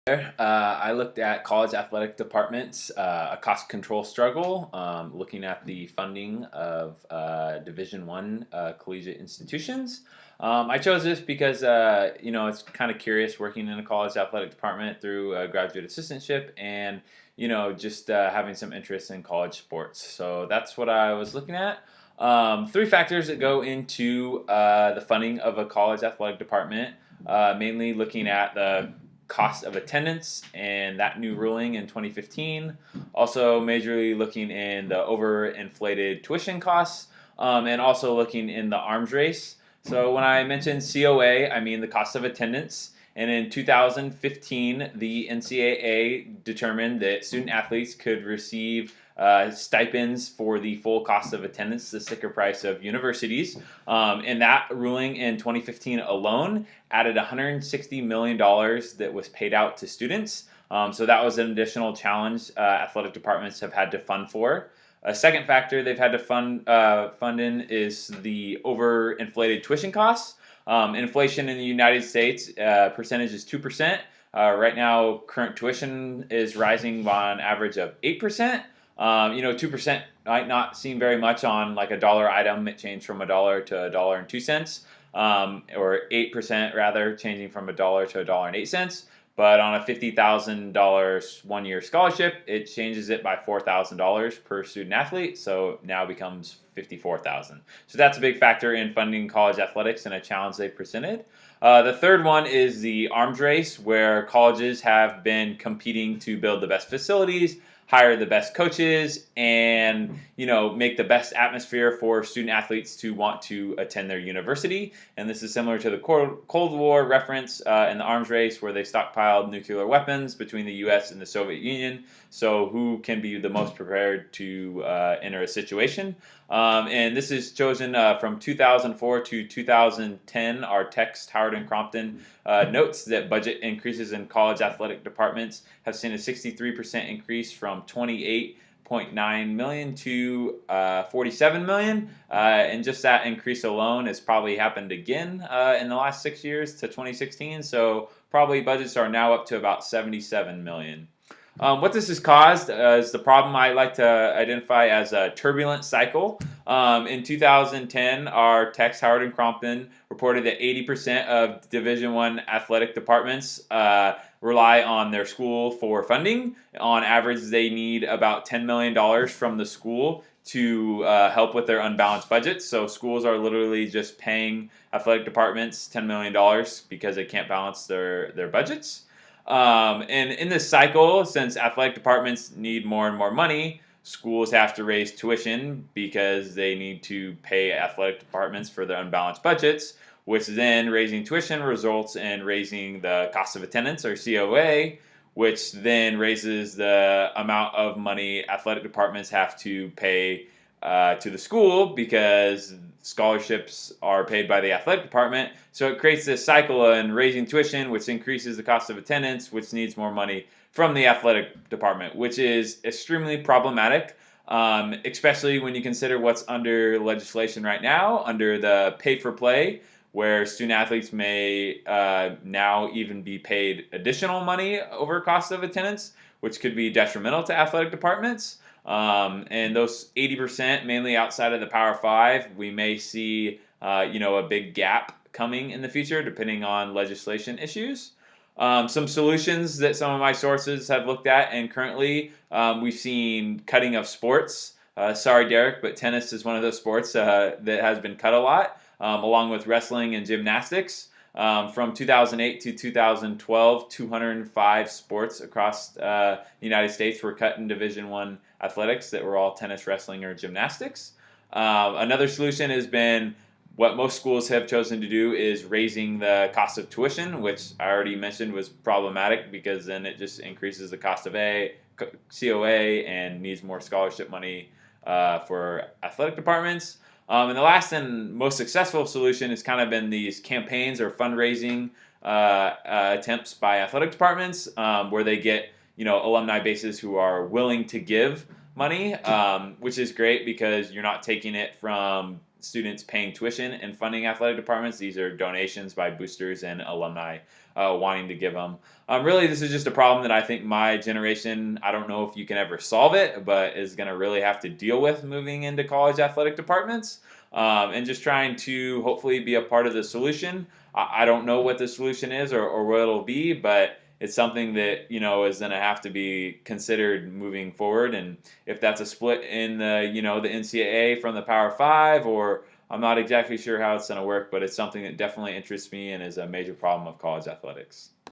I looked at college athletic departments, a cost control struggle, looking at the funding of Division One collegiate institutions. I chose this because it's kind of curious working in a college athletic department through a graduate assistantship, and just having some interest in college sports. So that's what I was looking at. Three factors that go into the funding of a college athletic department, mainly looking at the cost of attendance and that new ruling in 2015. Also, majorly looking in the overinflated tuition costs, and also looking in the arms race. So when I mentioned COA, I mean the cost of attendance. And in 2015, the NCAA determined that student athletes could receive stipends for the full cost of attendance, the sticker price of universities. And that ruling in 2015 alone added $160 million that was paid out to students. So that was an additional challenge athletic departments have had to fund for. A second factor they've had to fund in is the overinflated tuition costs. Inflation in the United States percentage is 2%. Right now, current tuition is rising by an average of 8%. 2% might not seem very much on like a dollar item. It changed from $1 to $1.02, or 8% rather, changing from $1 to $1.08. But on a $50,000 one-year scholarship, it changes it by $4,000 per student athlete. So now becomes $54,000. So that's a big factor in funding college athletics and a challenge they've presented. The third one is the arms race, where colleges have been competing to build the best facilities, hire the best coaches, and make the best atmosphere for student athletes to want to attend their university. And this is similar to the Cold War reference in the arms race, where they stockpiled nuclear weapons between the U.S. and the Soviet Union. So who can be the most prepared to enter a situation? And this is chosen from 2004 to 2010. Our text, Howard and Crompton, notes that budget increases in college athletic departments have seen a 63% increase from 28.9 million to 47 million. And just that increase alone has probably happened again in the last 6 years to 2016. So probably budgets are now up to about 77 million. What this has caused is the problem I like to identify as a turbulent cycle. In 2010, our text, Howard and Crompton, reported that 80% of Division One athletic departments rely on their school for funding. On average, they need about $10 million from the school to help with their unbalanced budgets. So schools are literally just paying athletic departments $10 million because they can't balance their budgets. And in this cycle, since athletic departments need more and more money, schools have to raise tuition because they need to pay athletic departments for their unbalanced budgets, which then raising tuition results in raising the cost of attendance, or COA, which then raises the amount of money athletic departments have to pay to the school, because scholarships are paid by the athletic department. So it creates this cycle in raising tuition, which increases the cost of attendance, which needs more money from the athletic department, which is extremely problematic, especially when you consider what's under legislation right now, under the pay for play, where student athletes may now even be paid additional money over cost of attendance, which could be detrimental to athletic departments. And those 80%, mainly outside of the Power Five, we may see a big gap coming in the future, depending on legislation issues. Some solutions that some of my sources have looked at, and currently we've seen cutting of sports. Sorry, Derek, but tennis is one of those sports that has been cut a lot, along with wrestling and gymnastics. From 2008 to 2012, 205 sports across the United States were cut in Division One athletics that were all tennis, wrestling, or gymnastics. Another solution has been what most schools have chosen to do, is raising the cost of tuition, which I already mentioned was problematic, because then it just increases the cost of COA and needs more scholarship money for athletic departments. And the last and most successful solution has kind of been these campaigns or fundraising attempts by athletic departments, where they get alumni bases who are willing to give money, which is great because you're not taking it from students paying tuition and funding athletic departments. These are donations by boosters and alumni wanting to give them. Really, this is just a problem that I think my generation, I don't know if you can ever solve it, but is going to really have to deal with moving into college athletic departments, and just trying to hopefully be a part of the solution. I don't know what the solution is or what it'll be, but it's something that is going to have to be considered moving forward. And if that's a split in the NCAA from the Power Five, or I'm not exactly sure how it's going to work, but it's something that definitely interests me and is a major problem of college athletics.